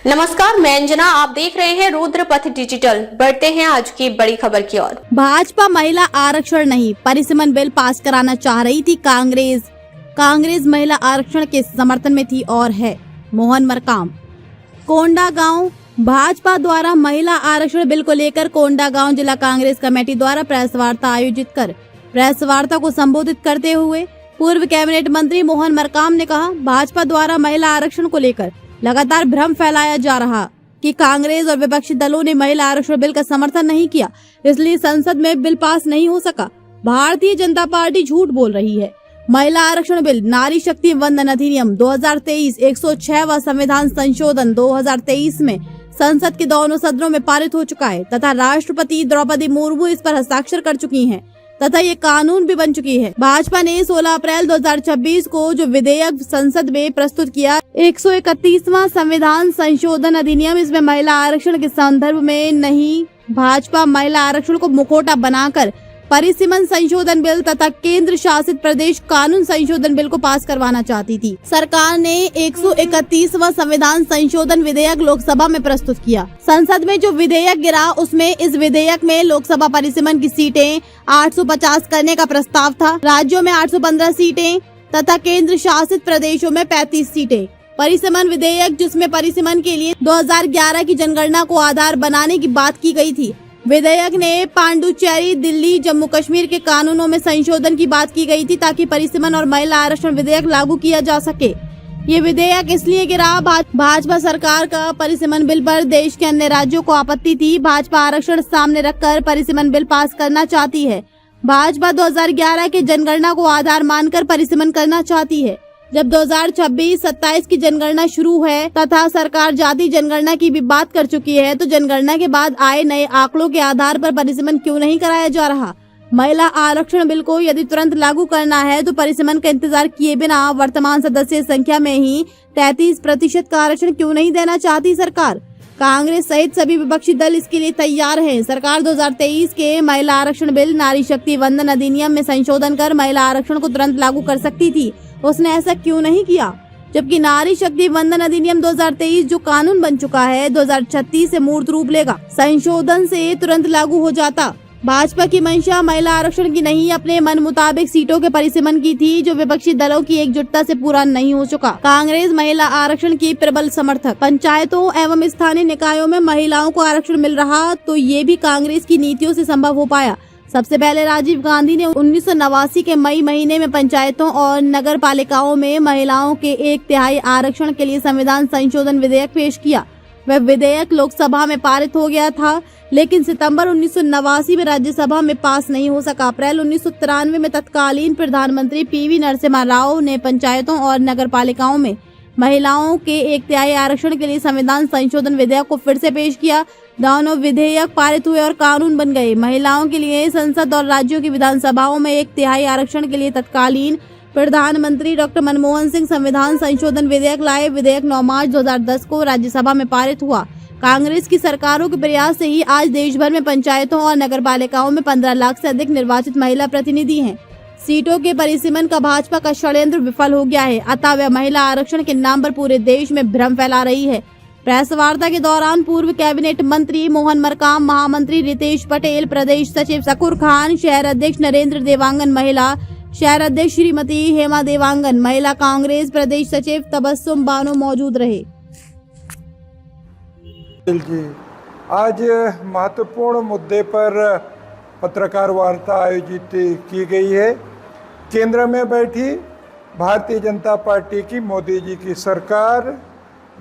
नमस्कार, मैं अंजना। आप देख रहे हैं रुद्रपथ डिजिटल। बढ़ते हैं आज की बड़ी खबर की ओर। भाजपा महिला आरक्षण नहीं, परिसीमन बिल पास कराना चाह रही थी कांग्रेस महिला आरक्षण के समर्थन में थी और है। मोहन मरकाम। कोंडागांव। भाजपा द्वारा महिला आरक्षण बिल को लेकर कोंडागांव जिला कांग्रेस कमेटी द्वारा प्रेस वार्ता आयोजित कर प्रेस वार्ता को संबोधित करते हुए पूर्व कैबिनेट मंत्री मोहन मरकाम ने कहा, भाजपा द्वारा महिला आरक्षण को लेकर लगातार भ्रम फैलाया जा रहा कि कांग्रेस और विपक्षी दलों ने महिला आरक्षण बिल का समर्थन नहीं किया, इसलिए संसद में बिल पास नहीं हो सका। भारतीय जनता पार्टी झूठ बोल रही है। महिला आरक्षण बिल नारी शक्ति वंदन अधिनियम 2023 106 व संविधान संशोधन 2023 में संसद के दोनों सदनों में पारित हो चुका है तथा राष्ट्रपति द्रौपदी मुर्मू इस पर हस्ताक्षर कर चुकी हैं तथा ये कानून भी बन चुकी है। भाजपा ने 16 अप्रैल 2026 को जो विधेयक संसद में प्रस्तुत किया 131वां संविधान संशोधन अधिनियम, इसमें महिला आरक्षण के संदर्भ में नहीं, भाजपा महिला आरक्षण को मुखौटा बनाकर परिसीमन संशोधन बिल तथा केंद्र शासित प्रदेश कानून संशोधन बिल को पास करवाना चाहती थी। सरकार ने 131वां संविधान संशोधन विधेयक लोकसभा में प्रस्तुत किया। संसद में जो विधेयक गिरा उसमें इस विधेयक में लोकसभा परिसीमन की सीटें 850 करने का प्रस्ताव था, राज्यों में 815 सीटें तथा केंद्र शासित प्रदेशों में 35 सीटें। परिसीमन विधेयक जिसमें परिसीमन के लिए 2011 की जनगणना को आधार बनाने की बात की गई थी। विधेयक ने पांडुचेरी, दिल्ली, जम्मू कश्मीर के कानूनों में संशोधन की बात की गई थी ताकि परिसीमन और महिला आरक्षण विधेयक लागू किया जा सके। ये विधेयक इसलिए गिरा, भाजपा सरकार का परिसीमन बिल पर देश के अन्य राज्यों को आपत्ति थी। भाजपा आरक्षण सामने रखकर परिसीमन बिल पास करना चाहती है। भाजपा 2011 के जनगणना को आधार मानकर परिसीमन करना चाहती है। जब 2026-27 की जनगणना शुरू है तथा सरकार जाति जनगणना की भी बात कर चुकी है, तो जनगणना के बाद आए नए आंकड़ों के आधार पर परिसीमन क्यों नहीं कराया जा रहा? महिला आरक्षण बिल को यदि तुरंत लागू करना है तो परिसीमन का इंतजार किए बिना वर्तमान सदस्य संख्या में ही 33% का आरक्षण क्यों नहीं देना चाहती सरकार? कांग्रेस सहित सभी विपक्षी दल इसके लिए तैयार हैं। सरकार 2023 के महिला आरक्षण बिल नारी शक्ति वंदन अधिनियम में संशोधन कर महिला आरक्षण को तुरंत लागू कर सकती थी, उसने ऐसा क्यों नहीं किया? जबकि नारी शक्ति वंदन अधिनियम 2023 जो कानून बन चुका है 2036 से मूर्त रूप लेगा, संशोधन से तुरंत लागू हो जाता। भाजपा की मंशा महिला आरक्षण की नहीं, अपने मन मुताबिक सीटों के परिसीमन की थी, जो विपक्षी दलों की एकजुटता से पूरा नहीं हो चुका। कांग्रेस महिला आरक्षण की प्रबल समर्थक। पंचायतों एवं स्थानीय निकायों में महिलाओं को आरक्षण मिल रहा तो ये भी कांग्रेस की नीतियों से संभव हो पाया। सबसे पहले राजीव गांधी ने 1989 के मई महीने में पंचायतों और नगर पालिकाओं में महिलाओं के 1/3 आरक्षण के लिए संविधान संशोधन विधेयक पेश किया। वह विधेयक लोकसभा में पारित हो गया था, लेकिन सितंबर 1989 में राज्यसभा में पास नहीं हो सका। अप्रैल 1993 में तत्कालीन प्रधानमंत्री PV नरसिम्हा राव ने पंचायतों और नगर पालिकाओं में महिलाओं के 1/3 आरक्षण के लिए संविधान संशोधन विधेयक को फिर से पेश किया। दोनों विधेयक पारित हुए और कानून बन गए। महिलाओं के लिए संसद और राज्यों की विधानसभाओं में 1/3 आरक्षण के लिए तत्कालीन प्रधानमंत्री डॉक्टर मनमोहन सिंह संविधान संशोधन विधेयक लाए। विधेयक 9 मार्च 2010 को राज्यसभा में पारित हुआ। कांग्रेस की सरकारों के प्रयास से ही आज देश भर में पंचायतों और नगर पालिकाओं में 15 लाख से अधिक निर्वाचित महिला प्रतिनिधि हैं। सीटों के परिसीमन का भाजपा का षड्यंत्र विफल हो गया है, अतः वह महिला आरक्षण के नाम पर पूरे देश में भ्रम फैला रही है। प्रेस वार्ता के दौरान पूर्व कैबिनेट मंत्री मोहन मरकाम, महामंत्री रितेश पटेल, प्रदेश सचिव शकूर खान, शहर अध्यक्ष नरेंद्र देवांगन, महिला शहर अध्यक्ष श्रीमती हेमा देवांगन, महिला कांग्रेस प्रदेश सचिव तबस्सुम बानो मौजूद रहे। आज महत्वपूर्ण मुद्दे पर पत्रकार वार्ता आयोजित की गई है। केंद्र में बैठी भारतीय जनता पार्टी की मोदी जी की सरकार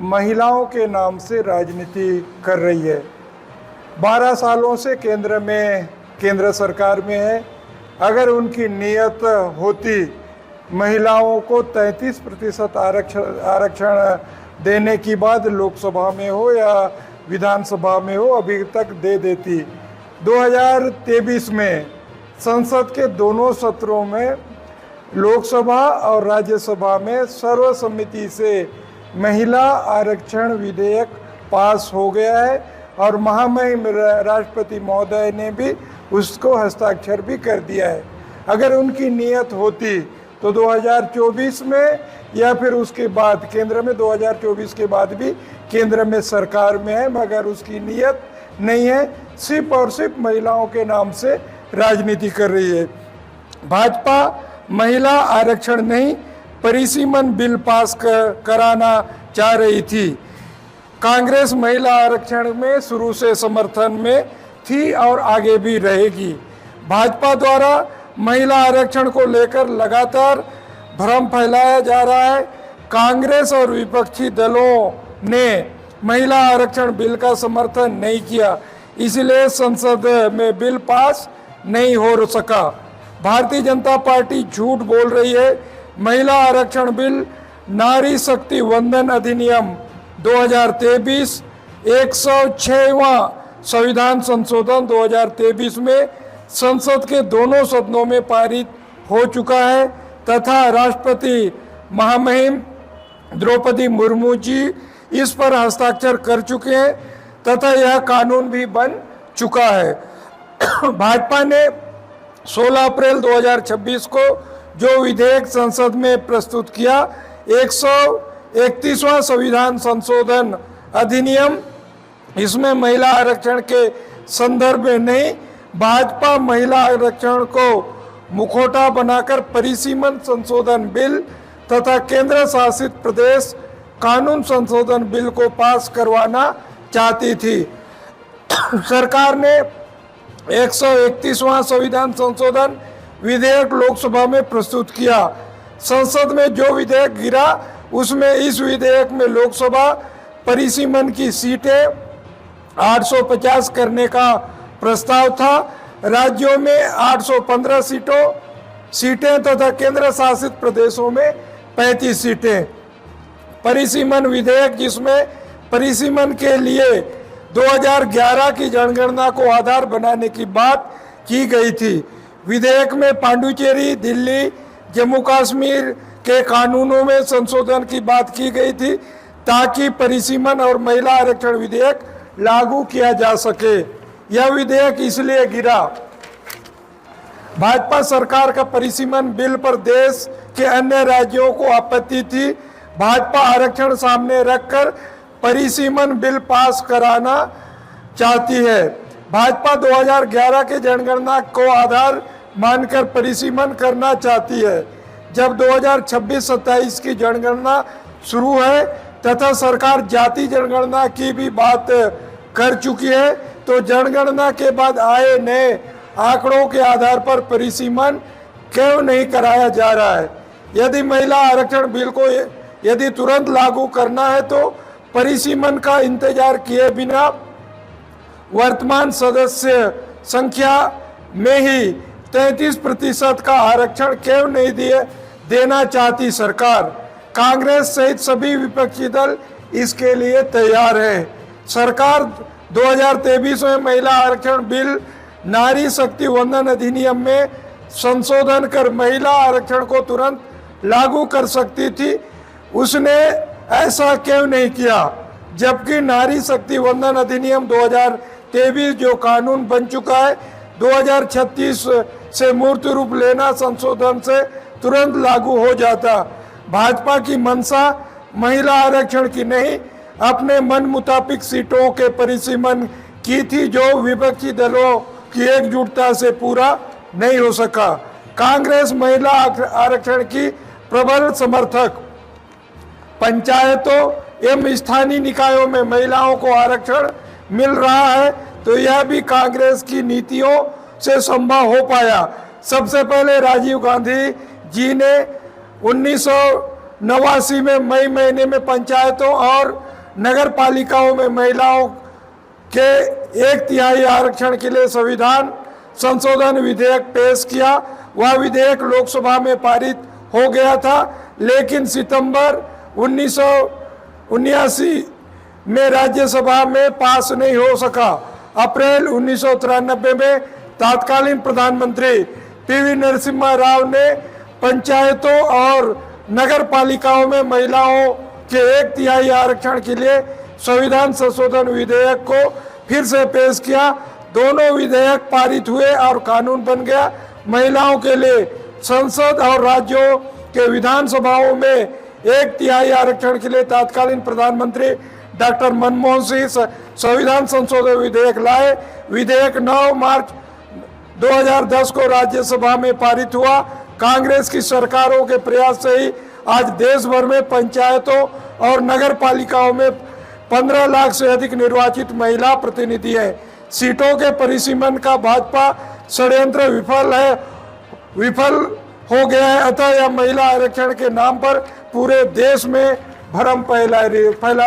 महिलाओं के नाम से राजनीति कर रही है। 12 सालों से केंद्र सरकार में है। अगर उनकी नीयत होती महिलाओं को 33% आरक्षण देने की बात लोकसभा में हो या विधानसभा में हो, अभी तक दे देती। 2023 में संसद के दोनों सत्रों में लोकसभा और राज्यसभा में सर्वसम्मति से महिला आरक्षण विधेयक पास हो गया है और महामहिम राष्ट्रपति महोदय ने भी उसको हस्ताक्षर भी कर दिया है। अगर उनकी नीयत होती तो 2024 में या फिर उसके बाद केंद्र में, 2024 के बाद भी केंद्र में सरकार में है, मगर उसकी नीयत नहीं है, सिर्फ और सिर्फ महिलाओं के नाम से राजनीति कर रही है। भाजपा महिला आरक्षण नहीं, परिसीमन बिल पास कराना चाह रही थी। कांग्रेस महिला आरक्षण में शुरू से समर्थन में थी और आगे भी रहेगी। भाजपा द्वारा महिला आरक्षण को लेकर लगातार भ्रम फैलाया जा रहा है। कांग्रेस और विपक्षी दलों ने महिला आरक्षण बिल का समर्थन नहीं किया, इसलिए संसद में बिल पास नहीं हो सका। भारतीय जनता पार्टी झूठ बोल रही है। महिला आरक्षण बिल नारी शक्ति वंदन अधिनियम 2023 106वां संविधान संशोधन 2023 में संसद के दोनों सदनों में पारित हो चुका है तथा राष्ट्रपति महामहिम द्रौपदी मुर्मू जी इस पर हस्ताक्षर कर चुके हैं तथा यह कानून भी बन चुका है। भाजपा ने 16 अप्रैल 2026 को जो विधेयक संसद में प्रस्तुत किया, 131वां संविधान संशोधन अधिनियम, इसमें महिला आरक्षण के संदर्भ में नहीं, भाजपा महिला आरक्षण को मुखौटा बनाकर परिसीमन संशोधन बिल तथा केंद्र शासित प्रदेश कानून संशोधन बिल को पास करवाना चाहती थी। सरकार ने 131वां संविधान संशोधन विधेयक लोकसभा में प्रस्तुत किया। संसद में जो विधेयक गिरा उसमें इस विधेयक में लोकसभा परिसीमन की सीटें 850 करने का प्रस्ताव था। राज्यों में 815 सीटें तथा केंद्र शासित प्रदेशों में 35 सीटें। परिसीमन विधेयक, जिसमें परिसीमन के लिए 2011 की जनगणना को आधार बनाने की बात की गई थी। विधेयक में पांडुचेरी, दिल्ली, जम्मू कश्मीर के कानूनों में संशोधन की बात की गई थी ताकि परिसीमन और महिला आरक्षण विधेयक लागू किया जा सके। यह विधेयक इसलिए गिरा, भाजपा सरकार का परिसीमन बिल पर देश के अन्य राज्यों को आपत्ति थी। भाजपा आरक्षण सामने रखकर परिसीमन बिल पास कराना चाहती है। भाजपा 2011 के जनगणना को आधार मानकर परिसीमन करना चाहती है। जब 2026-27 की जनगणना शुरू है तथा सरकार जाति जनगणना की भी बात कर चुकी है, तो जनगणना के बाद आए नए आंकड़ों के आधार पर परिसीमन क्यों नहीं कराया जा रहा है। यदि महिला आरक्षण बिल को यदि तुरंत लागू करना है तो परिसीमन का इंतजार किए बिना वर्तमान सदस्य संख्या में ही 33% का आरक्षण क्यों नहीं देना चाहती सरकार। कांग्रेस सहित सभी विपक्षी दल इसके लिए तैयार है। सरकार 2023 में महिला आरक्षण बिल नारी शक्ति वंदन अधिनियम में संशोधन कर महिला आरक्षण को तुरंत लागू कर सकती थी, उसने ऐसा क्यों नहीं किया। जबकि नारी शक्ति वंदन अधिनियम 2023 जो कानून बन चुका है, 2036 से मूर्त रूप लेना संशोधन से तुरंत लागू हो जाता। भाजपा की मंशा महिला आरक्षण की नहीं, अपने मन मुताबिक सीटों के परिसीमन की थी, जो विपक्षी दलों की एकजुटता से पूरा नहीं हो सका। कांग्रेस महिला आरक्षण की प्रबल समर्थक। पंचायतों एवं स्थानीय निकायों में महिलाओं को आरक्षण मिल रहा है तो यह भी कांग्रेस की नीतियों से संभव हो पाया। सबसे पहले राजीव गांधी जी ने 1989 में मई महीने में पंचायतों और नगर पालिकाओं में महिलाओं के 1/3 आरक्षण के लिए संविधान संशोधन विधेयक पेश किया। वह विधेयक लोकसभा में पारित हो गया था, लेकिन सितंबर 1979 में राज्यसभा में पास नहीं हो सका। अप्रैल 1993 में तत्कालीन प्रधानमंत्री पीवी नरसिम्हा राव ने पंचायतों और नगर पालिकाओं में महिलाओं के 1/3 आरक्षण के लिए संविधान संशोधन विधेयक को फिर से पेश किया। दोनों विधेयक पारित हुए और कानून बन गया। महिलाओं के लिए संसद और राज्यों के विधानसभाओं में 1/3 आरक्षण के लिए तत्कालीन प्रधानमंत्री डॉक्टर मनमोहन सिंह संविधान संशोधन विधेयक लाए। विधेयक 9 मार्च 2010 को राज्यसभा में पारित हुआ। कांग्रेस की सरकारों के प्रयास से ही आज देश भर में पंचायतों और नगर पालिकाओं में 15 लाख से अधिक निर्वाचित महिला प्रतिनिधि हैं। सीटों के परिसीमन का भाजपा षड्यंत्र विफल हो गया है। अतः यह महिला आरक्षण के नाम पर पूरे देश में भ्रम फैला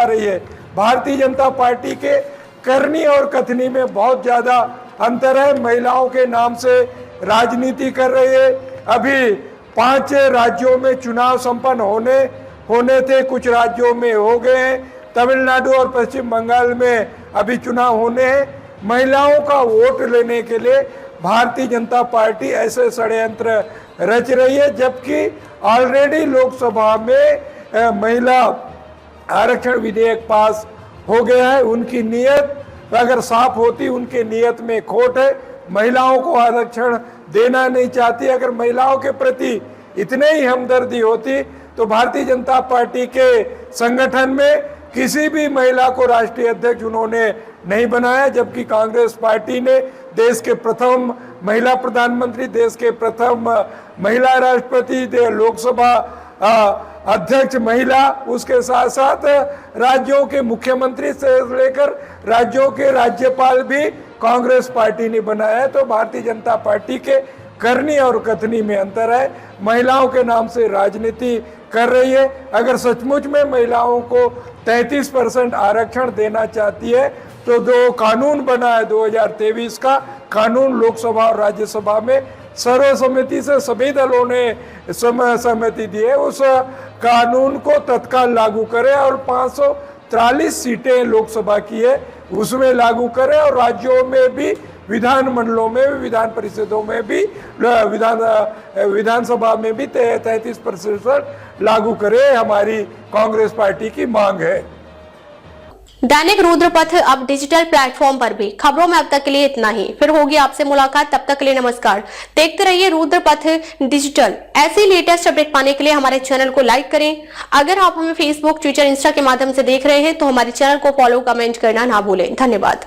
रही है। भारतीय जनता पार्टी के करनी और कथनी में बहुत ज्यादा अंतर है। महिलाओं के नाम से राजनीति कर रही है। अभी 5 राज्यों में चुनाव संपन्न होने थे, कुछ राज्यों में हो गए हैं। तमिलनाडु और पश्चिम बंगाल में अभी चुनाव होने हैं। महिलाओं का वोट लेने के लिए भारतीय जनता पार्टी ऐसे षड्यंत्र रच रही है, जबकि ऑलरेडी लोकसभा में महिला आरक्षण विधेयक पास हो गया है। उनकी नीयत अगर साफ होती, उनके नीयत में खोट है। महिलाओं को आरक्षण देना नहीं चाहती। अगर महिलाओं के प्रति इतने ही हमदर्दी होती तो भारतीय जनता पार्टी के संगठन में किसी भी महिला को राष्ट्रीय अध्यक्ष उन्होंने नहीं बनाया, जबकि कांग्रेस पार्टी ने देश के प्रथम महिला प्रधानमंत्री, देश के प्रथम महिला राष्ट्रपति, लोकसभा अध्यक्ष महिला, उसके साथ साथ राज्यों के मुख्यमंत्री से लेकर राज्यों के राज्यपाल भी कांग्रेस पार्टी ने बनाया है। तो भारतीय जनता पार्टी के करनी और कथनी में अंतर है। महिलाओं के नाम से राजनीति कर रही है। अगर सचमुच में महिलाओं को 33% आरक्षण देना चाहती है तो जो कानून बना है 2023 का कानून, लोकसभा और राज्यसभा में सर्वसम्मति से सभी दलों ने सहमति दी है, उस कानून को तत्काल लागू करें और 543 सीटें लोकसभा की है उसमें लागू करें और राज्यों में भी, विधान मंडलों में भी, विधान परिषदों में भी, विधानसभा में भी 33% लागू करें। हमारी कांग्रेस पार्टी की मांग है। दैनिक रुद्रपथ अब डिजिटल प्लेटफॉर्म पर भी। खबरों में अब तक के लिए इतना ही। फिर होगी आपसे मुलाकात, तब तक के लिए नमस्कार। देखते रहिए रुद्रपथ डिजिटल। ऐसे लेटेस्ट अपडेट पाने के लिए हमारे चैनल को लाइक करें। अगर आप हमें फेसबुक, ट्विटर, इंस्टा के माध्यम से देख रहे हैं तो हमारे चैनल को फॉलो, कमेंट करना ना भूलें। धन्यवाद।